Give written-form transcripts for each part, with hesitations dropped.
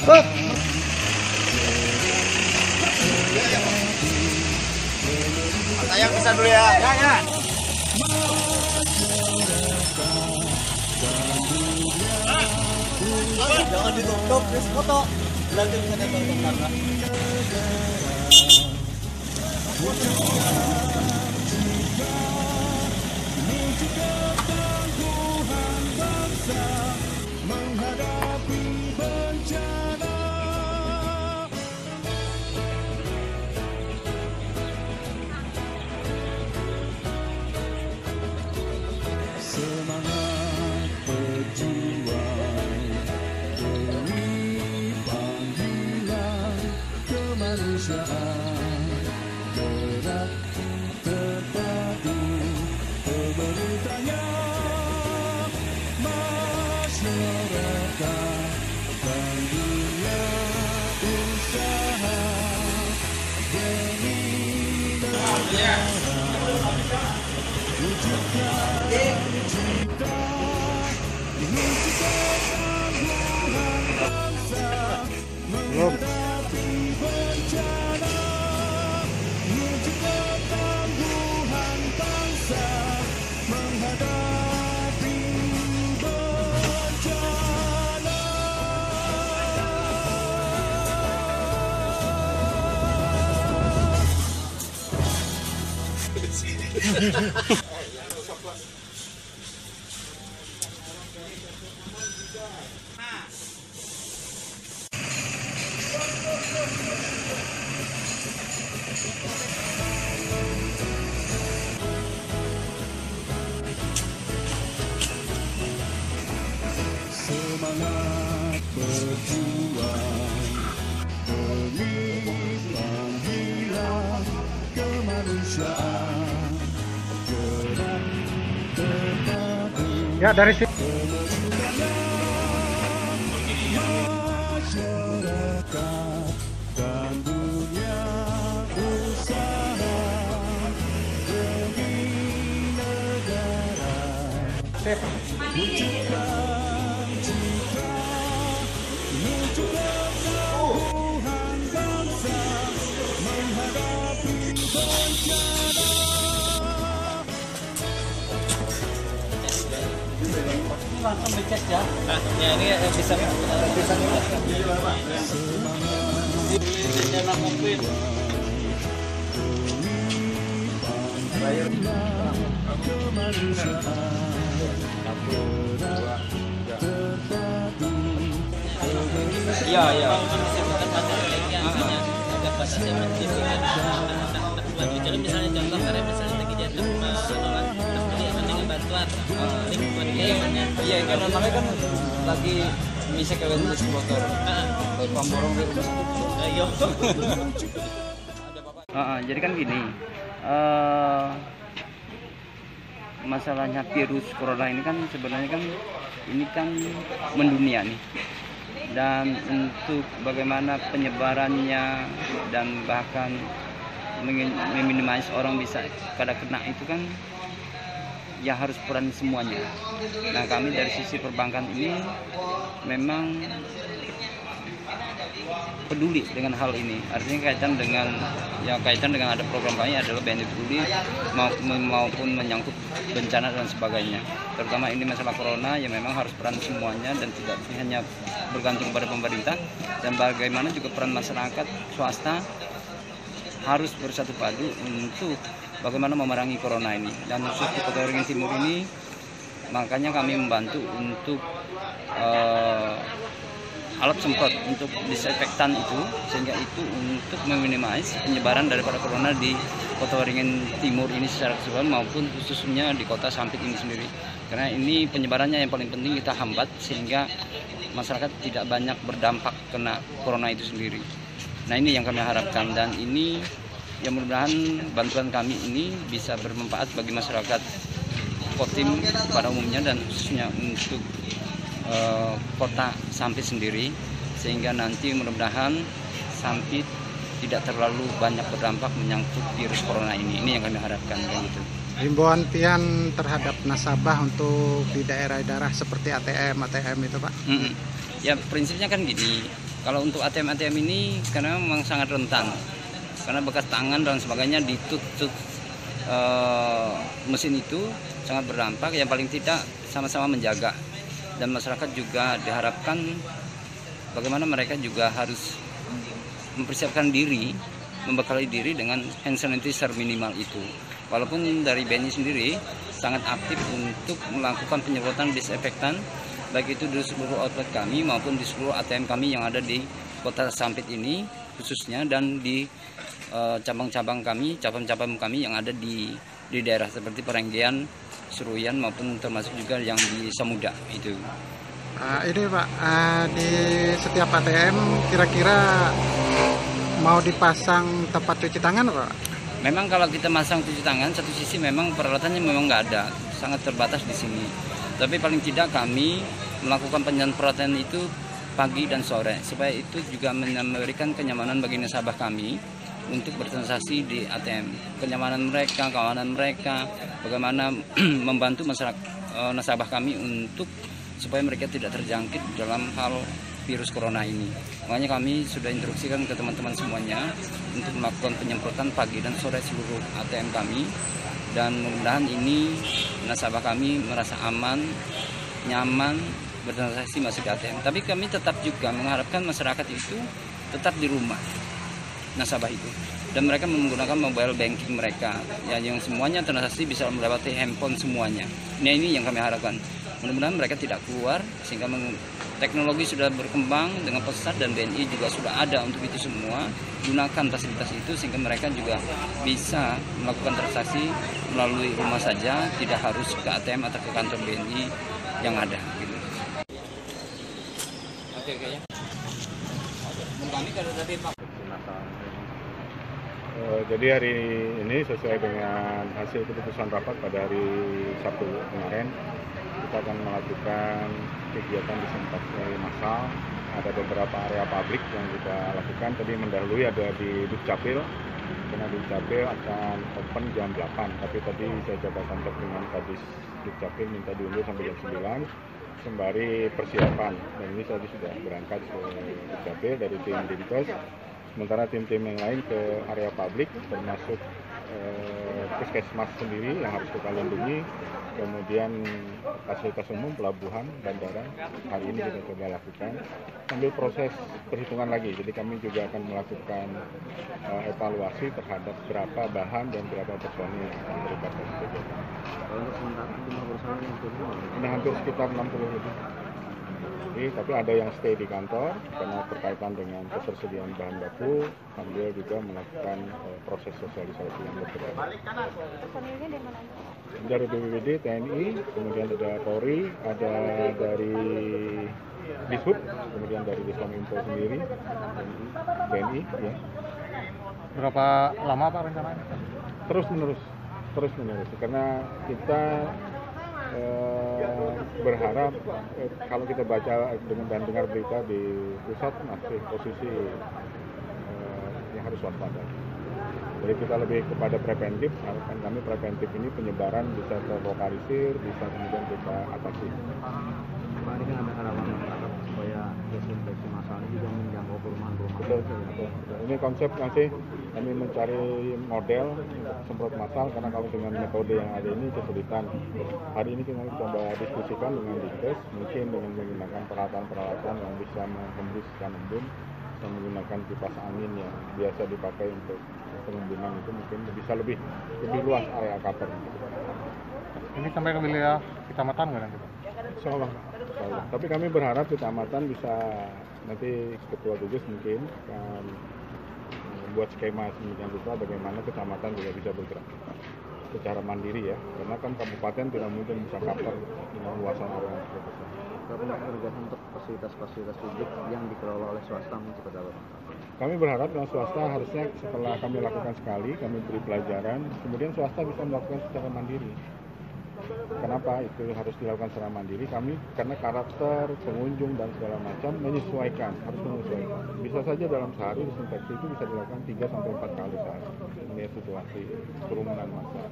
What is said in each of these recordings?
Hop. Sayang bisa dulu ya. Ya, ya. Jangan ditutup, terus foto. Nanti bisa datang kamera. Semangat berjuang demi panggilan kemanusiaan, gerak terpadu pemerintahnya, masyarakat dan dunia usaha demi negara. Belum. Semangat berjuang demi panggilan kemanusiaan, gerak terpadu Ya, dari sini. masyarakat dan dunia usaha demi negara. Sip. Wujudkan citra, wujudkan Tuhan bangsa menghadapi bencana. Langsung dicek ya. Nah, ya ini bisa Jangan mungkin. Iya, iya. Jadi misalnya contoh karena misalnya lagi jatuh dengan bantuan lingkungan iya kan namanya kan lagi misi kalian di motor pamborong di rumah sakit ayo Jadi kan gini, masalahnya virus corona ini kan sebenarnya kan ini kan mendunia nih, dan untuk bagaimana penyebarannya dan bahkan meminimais orang bisa pada kena itu kan ya harus peran semuanya. Nah, kami dari sisi perbankan ini memang peduli dengan hal ini. Artinya kaitan dengan ada program kami adalah BNI Peduli maupun menyangkut bencana dan sebagainya. Terutama ini masalah corona yang memang harus peran semuanya dan tidak hanya bergantung pada pemerintah, dan bagaimana juga peran masyarakat swasta harus bersatu padu untuk bagaimana memerangi corona ini. Dan khusus di Kota Waringin Timur ini makanya kami membantu untuk alat semprot untuk disinfektan itu, sehingga itu untuk meminimais penyebaran daripada corona di Kota Waringin Timur ini secara keseluruhan maupun khususnya di Kota Sampit ini sendiri. Karena ini penyebarannya yang paling penting kita hambat sehingga masyarakat tidak banyak berdampak kena corona itu sendiri. Nah, ini yang kami harapkan, dan ini yang mudah-mudahan bantuan kami ini bisa bermanfaat bagi masyarakat Kotim pada umumnya dan khususnya untuk Kota Sampit sendiri, sehingga nanti mudah-mudahan Sampit tidak terlalu banyak berdampak menyangkut virus corona ini. Ini yang kami harapkan, kayak gitu. Himbauan Tian terhadap nasabah untuk di daerah-daerah seperti ATM itu Pak. Ya prinsipnya kan gini, kalau untuk ATM ini karena memang sangat rentan, karena bekas tangan dan sebagainya ditutup mesin itu sangat berdampak. Yang paling tidak sama-sama menjaga, dan masyarakat juga diharapkan bagaimana mereka juga harus mempersiapkan diri, membekali diri dengan hand sanitizer minimal itu. Walaupun dari BNI sendiri sangat aktif untuk melakukan penyemprotan disinfektan, baik itu di seluruh outlet kami maupun di seluruh ATM kami yang ada di Kota Sampit ini khususnya, dan di cabang-cabang kami yang ada di daerah seperti Perenggian, Seruyan maupun termasuk juga yang di Samuda itu. Ini Pak, di setiap ATM kira-kira mau dipasang tempat cuci tangan Pak? Memang kalau kita masang cuci tangan, satu sisi memang peralatannya memang nggak ada, sangat terbatas di sini. Tapi paling tidak kami melakukan penyemprotan itu pagi dan sore, supaya itu juga memberikan kenyamanan bagi nasabah kami untuk bertransaksi di ATM. Kenyamanan mereka, keamanan mereka, bagaimana membantu masyarakat nasabah kami untuk supaya mereka tidak terjangkit dalam hal virus corona ini. Makanya kami sudah instruksikan ke teman-teman semuanya untuk melakukan penyemprotan pagi dan sore seluruh ATM kami, dan mudah-mudahan ini nasabah kami merasa aman, nyaman bertransaksi masuk ke ATM. Tapi kami tetap juga mengharapkan masyarakat itu tetap di rumah, nasabah itu, dan mereka menggunakan mobile banking mereka ya, yang semuanya transaksi bisa melewati handphone semuanya. Nah, ini yang kami harapkan. Mudah-mudahan mereka tidak keluar, sehingga teknologi sudah berkembang dengan pesat, dan BNI juga sudah ada untuk itu semua. Gunakan fasilitas itu sehingga mereka juga bisa melakukan transaksi melalui rumah saja, tidak harus ke ATM atau ke kantor BNI yang ada. Gitu. Oke ya. Kami kalau tadi Pak. Jadi hari ini sesuai dengan hasil keputusan rapat pada hari Sabtu kemarin, kita akan melakukan kegiatan disinfeksi massal. Ada beberapa area publik yang kita lakukan. Tadi mendahului ada di Dukcapil, karena Dukcapil akan open jam 8, tapi tadi saya coba kontak dengan Kadis Dukcapil minta diundur sampai jam 9 sembari persiapan. Dan ini tadi sudah berangkat ke Dukcapil dari tim Dinkes. Sementara tim-tim yang lain ke area publik, termasuk puskesmas sendiri yang harus kita lindungi, kemudian fasilitas umum, pelabuhan, bandara, hari ini kita coba lakukan sambil proses perhitungan lagi. Jadi kami juga akan melakukan evaluasi terhadap berapa bahan dan berapa personil yang akan terlibat dalam kegiatan. Untuk sementara jumlah personil yang turun Ini hampir sekitar 60 lebih. Tapi ada yang stay di kantor karena berkaitan dengan ketersediaan bahan baku, sambil juga melakukan proses sosialisasi yang berkaitan. Personilnya dari mana? Dari BPBD, TNI, kemudian ada Polri, ada dari Dishub, kemudian dari Diskominfo sendiri, BNI, ya. Berapa lama Pak rencananya? Terus menerus, karena kita berharap kalau kita baca dan dengar berita di pusat masih posisi yang harus waspada. Jadi kita lebih kepada preventif, harapan kami preventif ini penyebaran bisa terlokalisir, bisa kemudian kita atasi. Pak, ini kan ada harapan masyarakat supaya desinfeksi masalnya juga menjangkau perumahan-perumahan. Betul. Ini konsep nanti kami mencari model semprot massal, karena kalau dengan metode yang ada ini kesulitan. Hari ini kita coba diskusikan dengan Dinkes, mungkin dengan menggunakan peralatan-peralatan yang bisa menghembuskan embun, bisa menggunakan kipas angin yang biasa dipakai untuk pengembunan, itu mungkin bisa lebih luas area cover. Ini sampai ke wilayah kecamatan nggak nanti Pak? Insya Allah. Tapi kami berharap kecamatan bisa nanti ketua gugus mungkin akan membuat skema sedemikian rupa bagaimana kecamatan juga bisa bergerak secara mandiri ya, karena kan kabupaten tidak mungkin bisa cover dengan luasan area yang cukup besar. Tapi untuk fasilitas publik yang dikelola oleh swasta seperti apa Pak? Kami berharap yang swasta harusnya setelah kami lakukan sekali, kami beri pelajaran, kemudian swasta bisa melakukan secara mandiri. Kenapa itu harus dilakukan secara mandiri? Kami karena karakter pengunjung dan segala macam menyesuaikan, harus menyesuaikan. Bisa saja dalam sehari disinfeksi itu bisa dilakukan 3 sampai 4 kali sehari. Ini situasi kerumunan massa.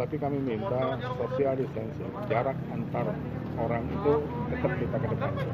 tapi kami minta social distancing, jarak antar orang itu tetap kita kedepankan.